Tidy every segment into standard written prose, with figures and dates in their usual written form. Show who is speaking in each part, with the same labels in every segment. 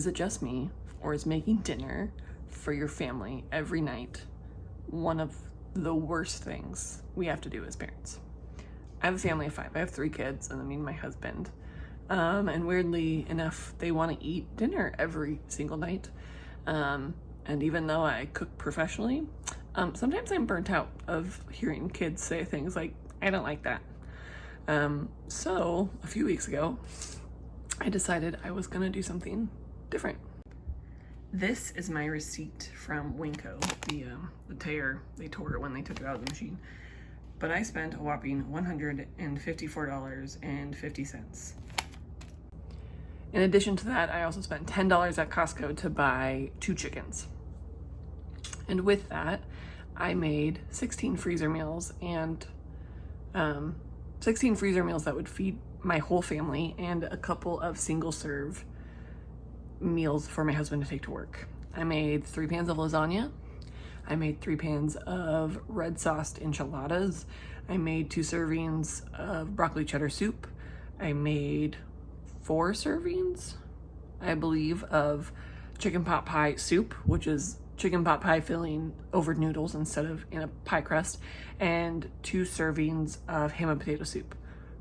Speaker 1: Is it just me, or is making dinner for your family every night one of the worst things we have to do as parents? I have a family of 5. I have 3 kids, and I mean my husband. And weirdly enough, they want to eat dinner every single night. And even though I cook professionally, sometimes I'm burnt out of hearing kids say things like, I don't like that. So a few weeks ago, I decided I was gonna do something different. This is my receipt from Winco, the tear. They tore it when they took it out of the machine. But I spent a whopping $154.50. In addition to that, I also spent $10 at Costco to buy 2 chickens. And with that, I made 16 freezer meals and 16 freezer meals that would feed my whole family and a couple of single serve meals for my husband to take to work. I made 3 pans of lasagna. I made 3 pans of red sauced enchiladas. I made 2 servings of broccoli cheddar soup. I made 4 servings, I believe, of chicken pot pie soup, which is chicken pot pie filling over noodles instead of in a pie crust, and 2 servings of ham and potato soup.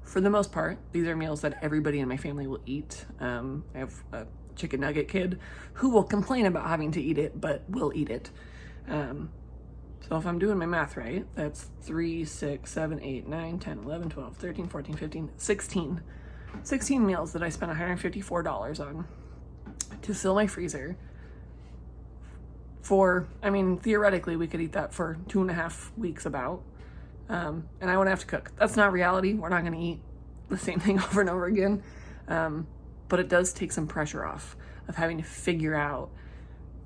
Speaker 1: For the most part, these are meals that everybody in my family will eat. I have a chicken nugget kid who will complain about having to eat it, but will eat it. So if I'm doing my math right, that's 3, 6, 7, 8, 9, 10, 11, 12, 13, 14, 15, 16 meals that I spent $154 on to fill my freezer for, I mean, theoretically we could eat that for 2.5 weeks about, and I wouldn't have to cook. That's not reality. We're not going to eat the same thing over and over again, but it does take some pressure off of having to figure out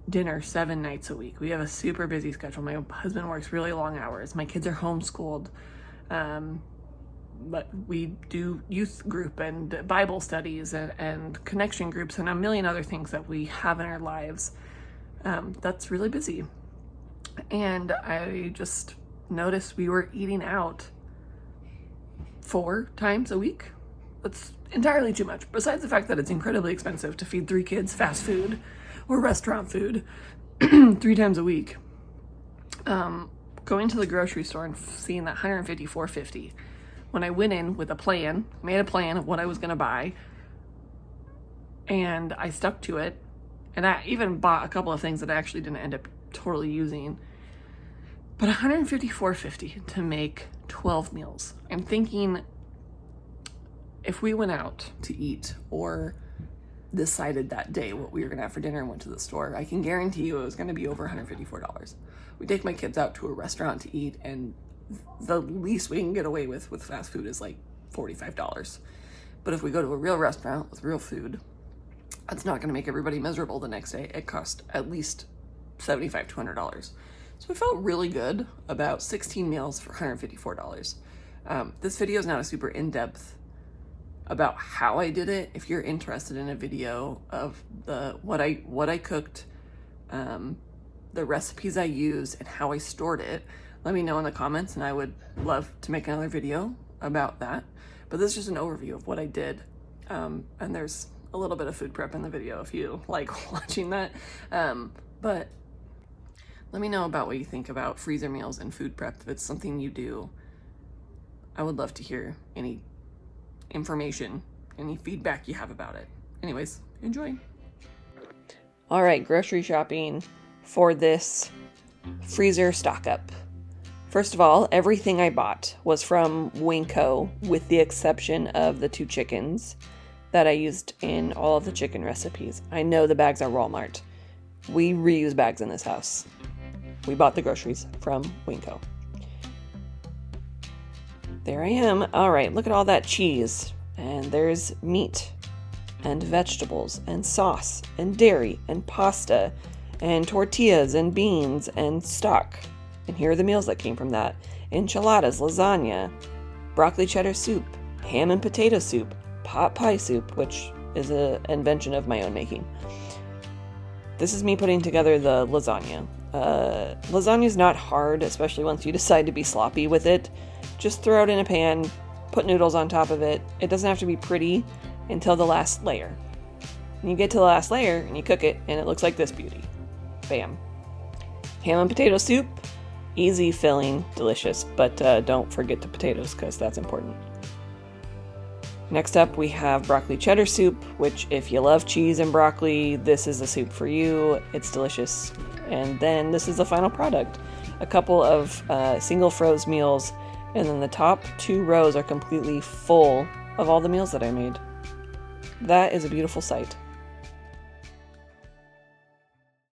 Speaker 1: dinner 7 nights a week. We have a super busy schedule. My husband works really long hours. My kids are homeschooled, but we do youth group and Bible studies and connection groups and a million other things that we have in our lives. That's really busy. And I just noticed we were eating out 4 times a week. That's entirely too much. Besides the fact that it's incredibly expensive to feed 3 kids fast food or restaurant food 3 times a week. Going to the grocery store and seeing that $154.50. When I went in with a plan, made a plan of what I was going to buy, and I stuck to it, and I even bought a couple of things that I actually didn't end up totally using. But $154.50 to make 12 meals. I'm thinking if we went out to eat or decided that day what we were going to have for dinner and went to the store, I can guarantee you it was going to be over $154. We take my kids out to a restaurant to eat, and the least we can get away with fast food is like $45. But if we go to a real restaurant with real food, that's not going to make everybody miserable the next day. It cost at least $75 to $100. So I felt really good about 16 meals for $154. This video is not a super in-depth about how I did it. If you're interested in a video of what I cooked, the recipes I used, and how I stored it, let me know in the comments, and I would love to make another video about that. But this is just an overview of what I did, and there's a little bit of food prep in the video if you like watching that. But let me know about what you think about freezer meals and food prep. If it's something you do, I would love to hear any information, any feedback you have about it. Anyways, enjoy. All right, grocery shopping for this freezer stock up. First of all, everything I bought was from Winco, with the exception of the 2 chickens that I used in all of the chicken recipes. I know the bags are Walmart. We reuse bags in this house. We bought the groceries from Winco. There I am. All right, look at all that cheese. And there's meat and vegetables and sauce and dairy and pasta and tortillas and beans and stock. And here are the meals that came from that. Enchiladas, lasagna, broccoli cheddar soup, ham and potato soup, pot pie soup, which is an invention of my own making. This is me putting together the lasagna. Lasagna is not hard, especially once you decide to be sloppy with it. Just throw it in a pan, put noodles on top of it. It doesn't have to be pretty until the last layer. And you get to the last layer and you cook it and it looks like this beauty. Bam. Ham and potato soup, easy, filling, delicious, but don't forget the potatoes because that's important. Next up we have broccoli cheddar soup, which if you love cheese and broccoli, this is a soup for you. It's delicious. And then this is the final product. A couple of single froze meals, and then the top 2 rows are completely full of all the meals that I made. That is a beautiful sight.